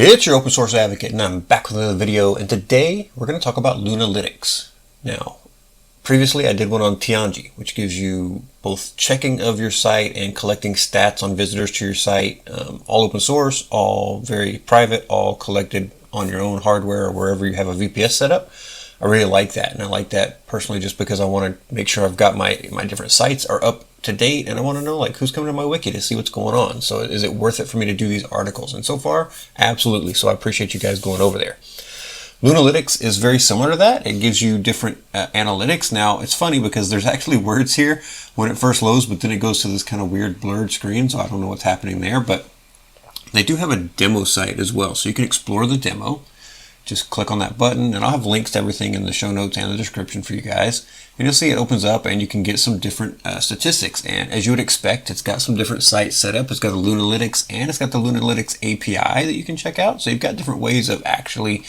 It's your open source advocate, and I'm back with another video, and today we're going to talk about Lunalytics. Now, previously I did one on Tianji, which gives you both checking of your site and collecting stats on visitors to your site, all open source, all very private, all collected on your own hardware or wherever you have a VPS set up. I really like that, and I like that personally just because I want to make sure I've got my different sites are up to date, and I want to know like who's coming to my wiki to see what's going on. So is it worth it for me to do these articles? And so far, absolutely. So I appreciate you guys going over there. Lunalytics is very similar to that. It gives you different analytics. Now, it's funny because there's actually words here when it first loads, but then it goes to this kind of weird blurred screen, so I don't know what's happening there. But they do have a demo site as well, so you can explore the demo. Just click on that button, and I'll have links to everything in the show notes and the description for you guys. And you'll see it opens up, and you can get some different statistics. And as you would expect, it's got some different sites set up. It's got the Lunalytics, and it's got the Lunalytics API that you can check out. So you've got different ways of actually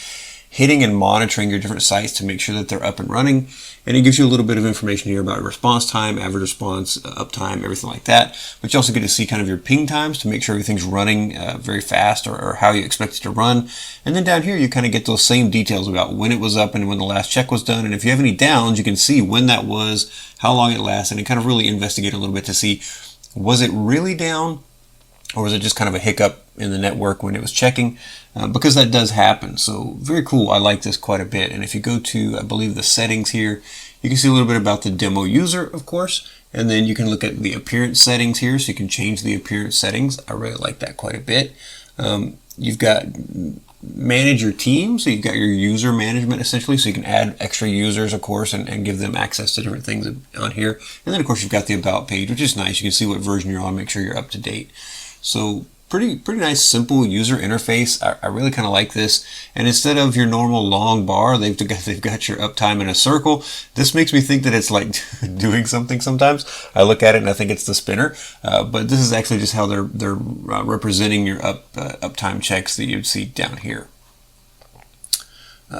hitting and monitoring your different sites to make sure that they're up and running. And it gives you a little bit of information here about response time, average response, uptime, everything like that. But you also get to see kind of your ping times to make sure everything's running very fast or how you expect it to run. And then down here, you kind of get those same details about when it was up and when the last check was done. And if you have any downs, you can see when that was, how long it lasted, and kind of really investigate a little bit to see, was it really down? Or was it just kind of a hiccup in the network when it was checking? Because that does happen. So very cool. I like this quite a bit. And if you go to, I believe, the settings here, you can see a little bit about the demo user, of course. And then you can look at the appearance settings here. So you can change the appearance settings. I really like that quite a bit. You've got manage your team. So you've got your user management essentially. So you can add extra users, of course, and give them access to different things on here. And then, of course, you've got the about page, which is nice. You can see what version you're on, make sure you're up to date. So pretty nice, simple user interface. I really kind of like this. And instead of your normal long bar, they've got your uptime in a circle. This makes me think that it's like doing something sometimes. I look at it and I think it's the spinner. But this is actually just how they're representing your uptime checks that you'd see down here.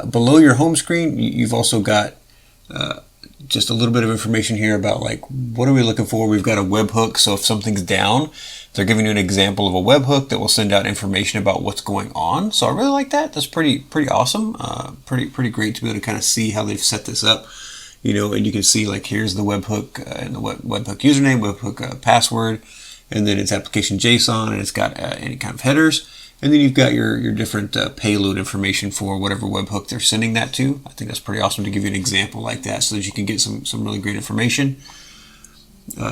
Below your home screen, you've also got just a little bit of information here about like what are we looking for. We've got a webhook, so if something's down, they're giving you an example of a webhook that will send out information about what's going on. So I really like that. That's pretty awesome. Pretty great to be able to kind of see how they've set this up. You know, and you can see like here's the webhook and the webhook username, webhook password, and then it's application JSON, and it's got any kind of headers. And then you've got your different payload information for whatever webhook they're sending that to. I think that's pretty awesome to give you an example like that so that you can get some really great information.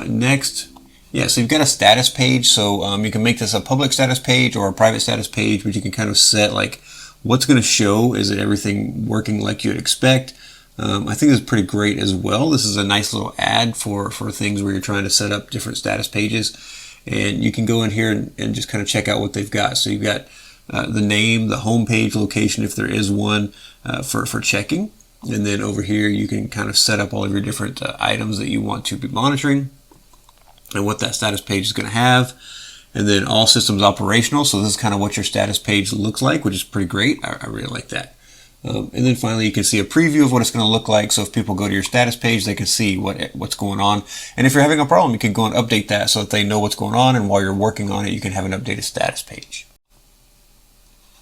Next, yeah, so you've got a status page. So you can make this a public status page or a private status page, but you can kind of set like what's going to show. Is it everything working like you'd expect? I think this is pretty great as well. This is a nice little ad for things where you're trying to set up different status pages. And you can go in here and just kind of check out what they've got. So you've got the name, the home page location, if there is one, for checking. And then over here, you can kind of set up all of your different items that you want to be monitoring and what that status page is going to have. And then all systems operational. So this is kind of what your status page looks like, which is pretty great. I really like that. And then finally, you can see a preview of what it's going to look like. So if people go to your status page, they can see what's going on. And if you're having a problem, you can go and update that so that they know what's going on. And while you're working on it, you can have an updated status page.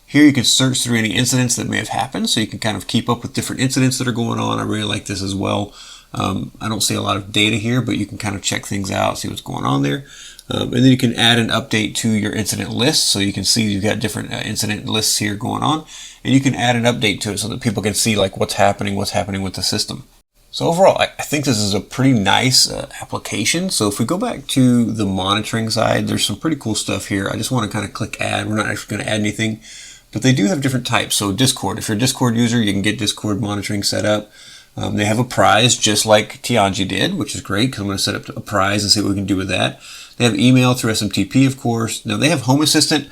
Here you can search through any incidents that may have happened. So you can kind of keep up with different incidents that are going on. I really like this as well. I don't see a lot of data here, but you can kind of check things out, see what's going on there. And then you can add an update to your incident list. So you can see you've got different incident lists here going on. And you can add an update to it so that people can see like what's happening with the system. So overall, I think this is a pretty nice application. So if we go back to the monitoring side, there's some pretty cool stuff here. I just want to kind of click add. We're not actually going to add anything, but they do have different types. So Discord, if you're a Discord user, you can get Discord monitoring set up. They have a prize just like Tianji did, which is great because I'm going to set up a prize and see what we can do with that. They have email through SMTP, of course. Now they have Home Assistant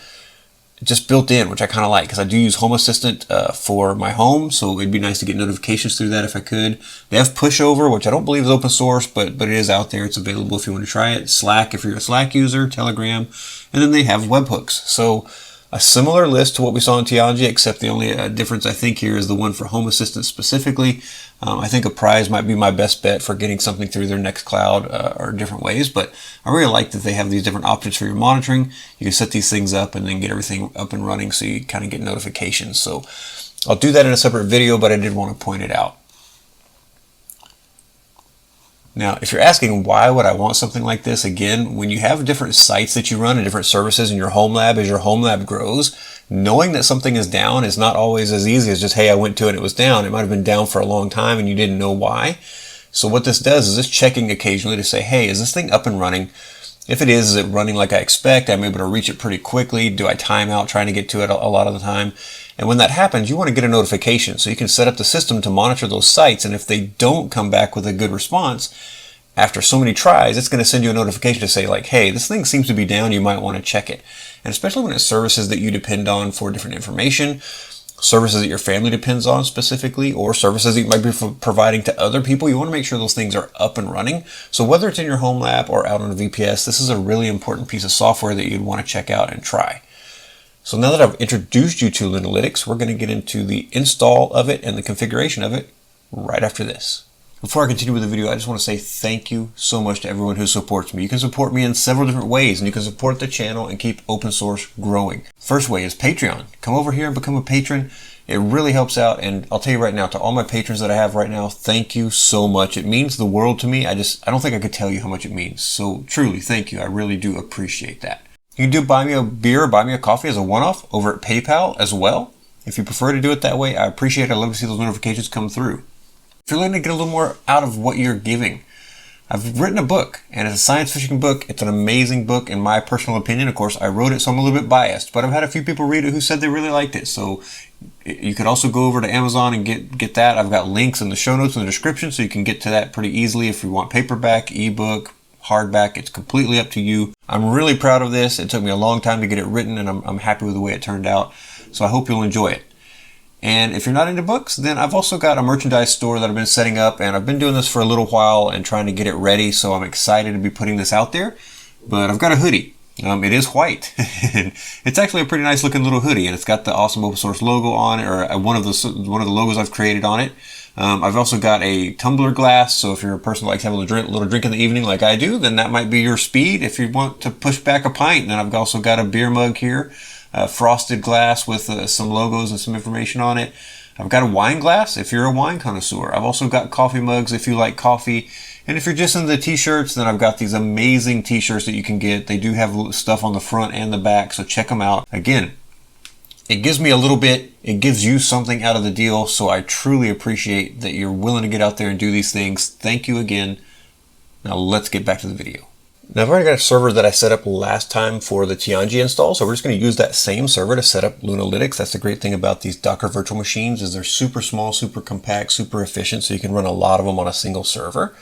just built in, which I kind of like because I do use Home Assistant for my home, so it'd be nice to get notifications through that if I could. They have Pushover, which I don't believe is open source, but it is out there. It's available if you want to try it. Slack if you're a Slack user, Telegram, and then they have webhooks. So A similar list to what we saw in Tianji, except the only difference I think here is the one for Home Assistant specifically. I think Apprise might be my best bet for getting something through their Nextcloud or different ways, but I really like that they have these different options for your monitoring. You can set these things up and then get everything up and running so you kind of get notifications. So I'll do that in a separate video, but I did want to point it out. Now, if you're asking why would I want something like this, again, when you have different sites that you run and different services in your home lab, as your home lab grows, knowing that something is down is not always as easy as just, hey, I went to it and it was down. It might have been down for a long time and you didn't know why. So what this does is just checking occasionally to say, hey, is this thing up and running? If it is it running like I expect? I'm able to reach it pretty quickly. Do I time out trying to get to it a lot of the time? And when that happens, you want to get a notification so you can set up the system to monitor those sites. And if they don't come back with a good response after so many tries, it's going to send you a notification to say like, hey, this thing seems to be down. You might want to check it. And especially when it's services that you depend on for different information, services that your family depends on specifically, or services that you might be providing to other people, you want to make sure those things are up and running. So whether it's in your home lab or out on a VPS, this is a really important piece of software that you'd want to check out and try. So now that I've introduced you to Lunalytics, we're going to get into the install of it and the configuration of it right after this. Before I continue with the video, I just want to say thank you so much to everyone who supports me. You can support me in several different ways, and you can support the channel and keep open source growing. First way is Patreon. Come over here and become a patron. It really helps out, and I'll tell you right now, to all my patrons that I have right now, thank you so much. It means the world to me. I don't think I could tell you how much it means. So truly, thank you. I really do appreciate that. You can do buy me a beer or buy me a coffee as a one-off over at PayPal as well. If you prefer to do it that way, I appreciate it. I love to see those notifications come through. If you're looking to get a little more out of what you're giving, I've written a book, and it's a science fiction book. It's an amazing book in my personal opinion. Of course, I wrote it, so I'm a little bit biased, but I've had a few people read it who said they really liked it. So you could also go over to Amazon and get that. I've got links in the show notes in the description, so you can get to that pretty easily if you want paperback, ebook, hardback. It's completely up to you. I'm really proud of this. It took me a long time to get it written, and I'm happy with the way it turned out. So I hope you'll enjoy it. And if you're not into books, then I've also got a merchandise store that I've been setting up, and I've been doing this for a little while and trying to get it ready, so I'm excited to be putting this out there. But I've got a hoodie. It is white. It's actually a pretty nice looking little hoodie, and it's got the awesome open source logo on it, or one of the logos I've created on it. I've also got a tumbler glass, so if you're a person who likes to have a little drink in the evening like I do, then that might be your speed. If you want to push back a pint, then I've also got a beer mug here. Frosted glass with some logos and some information on it. I've got a wine glass if you're a wine connoisseur. I've also got coffee mugs if you like coffee. And if you're just into the t-shirts, then I've got these amazing t-shirts that you can get. They do have stuff on the front and the back, so check them out. Again, it gives me a little bit, it gives you something out of the deal, so I truly appreciate that you're willing to get out there and do these things. Thank you again. Now let's get back to the video. Now I've already got a server that I set up last time for the Tianji install, so we're just going to use that same server to set up Lunalytics. That's the great thing about these Docker virtual machines is they're super small, super compact, super efficient, so you can run a lot of them on a single server.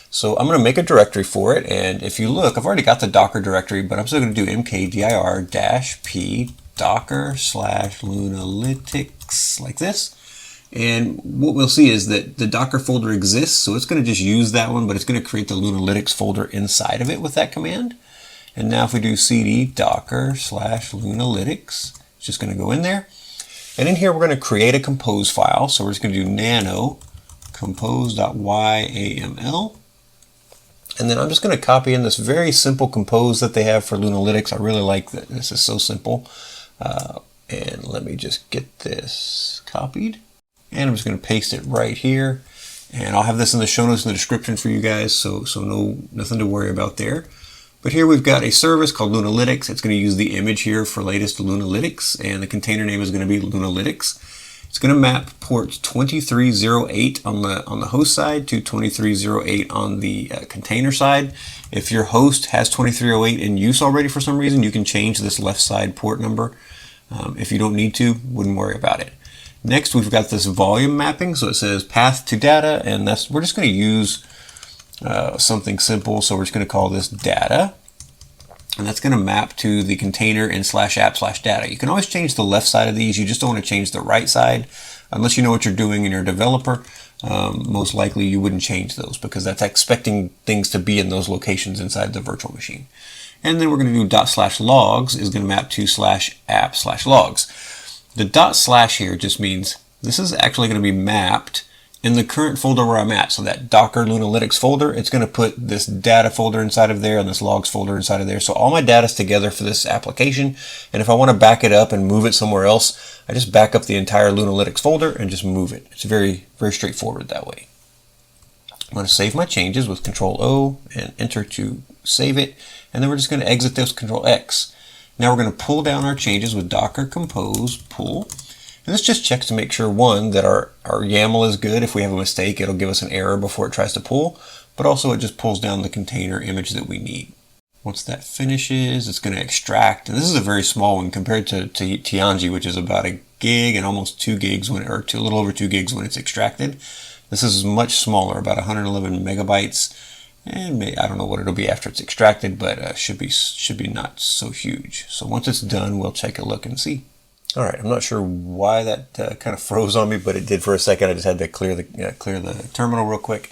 So I'm going to make a directory for it, and if you look, I've already got the Docker directory, but I'm still going to do mkdir-p docker/lunalytics like this. And what we'll see is that the Docker folder exists, so it's going to just use that one, but it's going to create the Lunalytics folder inside of it with that command. And now if we do cd docker/lunalytics, it's just going to go in there. And in here we're going to create a compose file, so we're just going to do nano compose.yaml. And then I'm just going to copy in this very simple compose that they have for Lunalytics. I really like that. This is so simple. And let me just get this copied. And I'm just going to paste it right here. And I'll have this in the show notes in the description for you guys, so nothing to worry about there. But here we've got a service called Lunalytics. It's going to use the image here for latest Lunalytics, and the container name is going to be Lunalytics. It's going to map port 2308 on the host side to 2308 on the container side. If your host has 2308 in use already for some reason, you can change this left side port number. If you don't need to, wouldn't worry about it. Next, we've got this volume mapping. So it says path to data, and we're just going to use something simple. So we're just going to call this data, and that's going to map to the container in /app/data. You can always change the left side of these. You just don't want to change the right side unless you know what you're doing and you're a developer. Most likely you wouldn't change those because that's expecting things to be in those locations inside the virtual machine. And then we're going to do ./logs is going to map to /app/logs. The / here just means this is actually going to be mapped in the current folder where I'm at. So that Docker Lunalytics folder, it's going to put this data folder inside of there and this logs folder inside of there. So all my data is together for this application. And if I want to back it up and move it somewhere else, I just back up the entire Lunalytics folder and just move it. It's very, very straightforward that way. I'm going to save my changes with Control O and Enter to save it. And then we're just going to exit this, Control X. Now we're going to pull down our changes with Docker Compose pull. And this just checks to make sure, one, that our YAML is good. If we have a mistake, it'll give us an error before it tries to pull, but also it just pulls down the container image that we need. Once that finishes, it's going to extract. And this is a very small one compared to Tianji, which is about 1 gig and almost 2 gigs when, or a little over 2 gigs when it's extracted. This is much smaller, about 111 megabytes. And I don't know what it'll be after it's extracted, but should be not so huge. So once it's done, we'll take a look and see. All right, I'm not sure why that kind of froze on me, but it did for a second. I just had to clear the terminal real quick,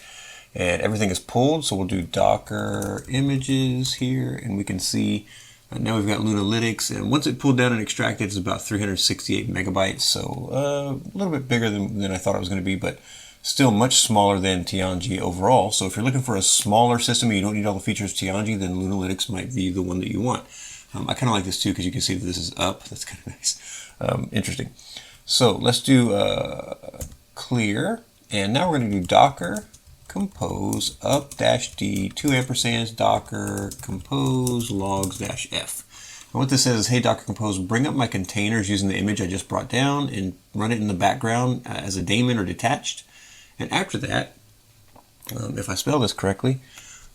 and everything is pulled. So we'll do Docker images here, and we can see now we've got Lunalytics. And once it pulled down and extracted, it's about 368 megabytes. So a little bit bigger than I thought it was going to be, but still much smaller than Tianji overall. So if you're looking for a smaller system and you don't need all the features of Tianji, then Lunalytics might be the one that you want. I kind of like this too because you can see that this is up. That's kind of nice. Interesting. So let's do clear, and now we're going to do Docker Compose up-d 2 ampersands Docker Compose logs-f. And what this says is, hey Docker Compose, bring up my containers using the image I just brought down and run it in the background as a daemon or detached. And after that, if I spell this correctly,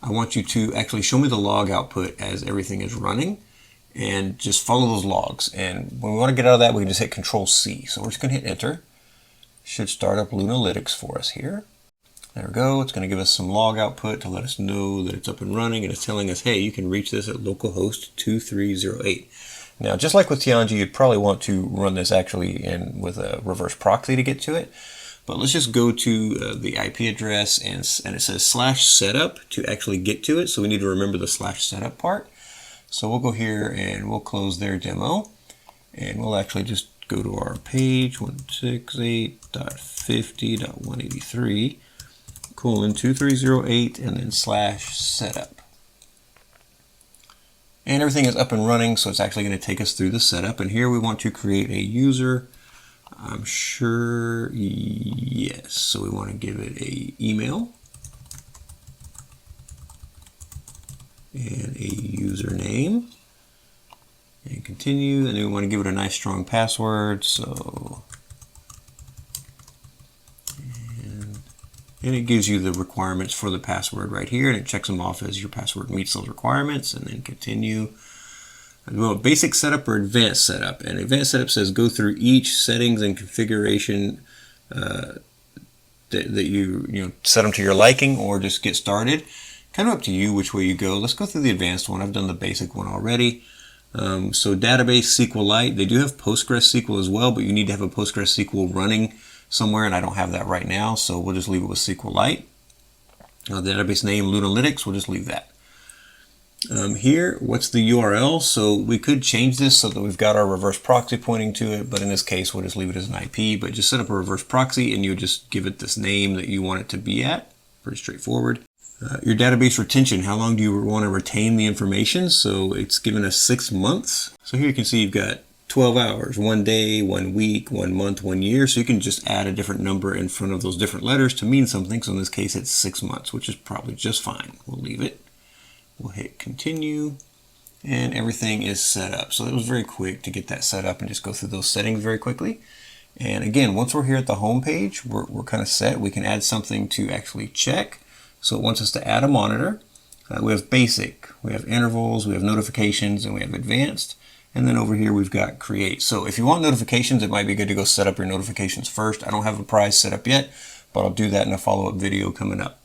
I want you to actually show me the log output as everything is running. And just follow those logs. And when we want to get out of that, we can just hit Control C. So we're just going to hit Enter. Should start up Lunalytics for us here. There we go. It's going to give us some log output to let us know that it's up and running. And it's telling us, hey, you can reach this at localhost 2308. Now, just like with Tianji, you'd probably want to run this actually with a reverse proxy to get to it. But let's just go to the IP address, and it says /setup to actually get to it. So we need to remember the /setup part. So we'll go here and we'll close their demo, and we'll actually just go to our page 168.50.183 :2308 and then /setup. And everything is up and running, so it's actually going to take us through the setup. And here we want to create a user. I'm sure, yes. So we want to give it an email and a username, and continue, and then we want to give it a nice strong password. So and it gives you the requirements for the password right here, and it checks them off as your password meets those requirements, and then continue. And we want basic setup or advanced setup, and advanced setup says go through each settings and configuration that you set them to your liking, or just get started. Kind of up to you which way you go. Let's go through the advanced one. I've done the basic one already. So database SQLite. They do have PostgreSQL as well, but you need to have a PostgreSQL running somewhere, and I don't have that right now, so we'll just leave it with SQLite. The database name Lunalytics, we'll just leave that. Here, what's the URL? So we could change this so that we've got our reverse proxy pointing to it, but in this case, we'll just leave it as an IP, but just set up a reverse proxy and you just give it this name that you want it to be at. Pretty straightforward. Your database retention, how long do you want to retain the information? So it's given us 6 months. So here you can see you've got 12 hours, 1 day, 1 week, 1 month, 1 year. So you can just add a different number in front of those different letters to mean something. So in this case, it's 6 months, which is probably just fine. We'll leave it. We'll hit continue, and everything is set up. So it was very quick to get that set up and just go through those settings very quickly. And again, once we're here at the home page, we're kind of set. We can add something to actually check. So it wants us to add a monitor. We have basic, we have intervals, we have notifications, and we have advanced. And then over here we've got create. So if you want notifications, it might be good to go set up your notifications first. I don't have a prize set up yet, but I'll do that in a follow-up video coming up.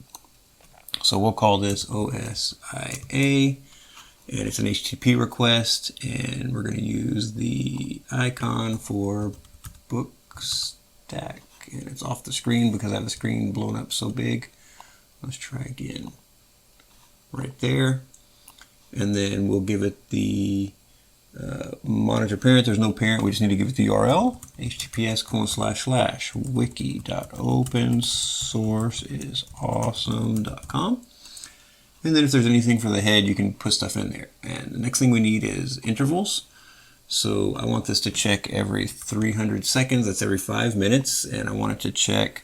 So we'll call this OSIA, and it's an HTTP request, and we're going to use the icon for book stack, and it's off the screen because I have the screen blown up so big. Let's try again. Right there. and then we'll give it the monitor parent. There's no parent, we just need to give it the URL, https://wiki.opensourceisawesome.com. And then if there's anything for the head, you can put stuff in there. And the next thing we need is intervals. So I want this to check every 300 seconds, that's every 5 minutes, and I want it to check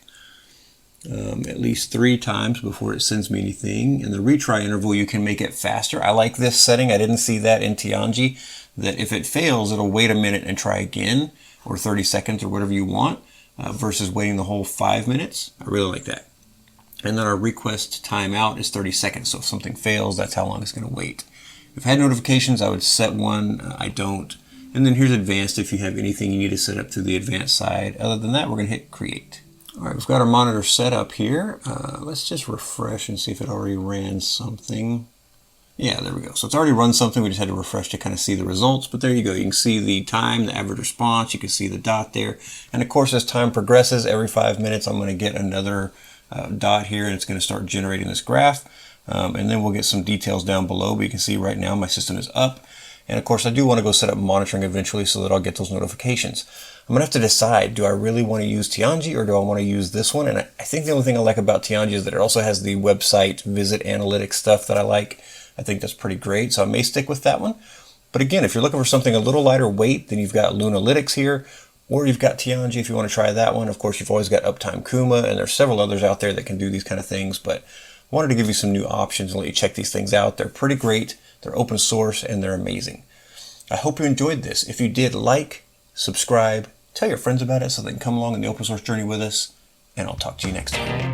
at least 3 times before it sends me anything. And the retry interval, you can make it faster. I like this setting. I didn't see that in Tianji, that if it fails, it'll wait a minute and try again, or 30 seconds or whatever you want, versus waiting the whole 5 minutes. I really like that. And then our request timeout is 30 seconds. So if something fails, that's how long it's going to wait. If I had notifications, I would set one. I don't. And then here's advanced if you have anything you need to set up through the advanced side. Other than that, we're going to hit create. All right, we've got our monitor set up here. Let's just refresh and see if it already ran something. Yeah, there we go. So it's already run something. We just had to refresh to kind of see the results. But there you go. You can see the time, the average response. You can see the dot there. And of course, as time progresses, every 5 minutes, I'm going to get another dot here, and it's going to start generating this graph. And then we'll get some details down below. But you can see right now my system is up. And of course, I do want to go set up monitoring eventually so that I'll get those notifications. I'm going to have to decide, do I really want to use Tianji or do I want to use this one? And I think the only thing I like about Tianji is that it also has the website visit analytics stuff that I like. I think that's pretty great, so I may stick with that one. But again, if you're looking for something a little lighter weight, then you've got Lunalytics here, or you've got Tianji if you want to try that one. Of course, you've always got Uptime Kuma, and there's several others out there that can do these kind of things, but I wanted to give you some new options and let you check these things out. They're pretty great, they're open source, and they're amazing. I hope you enjoyed this. If you did, like, subscribe, tell your friends about it so they can come along in the open source journey with us, and I'll talk to you next time.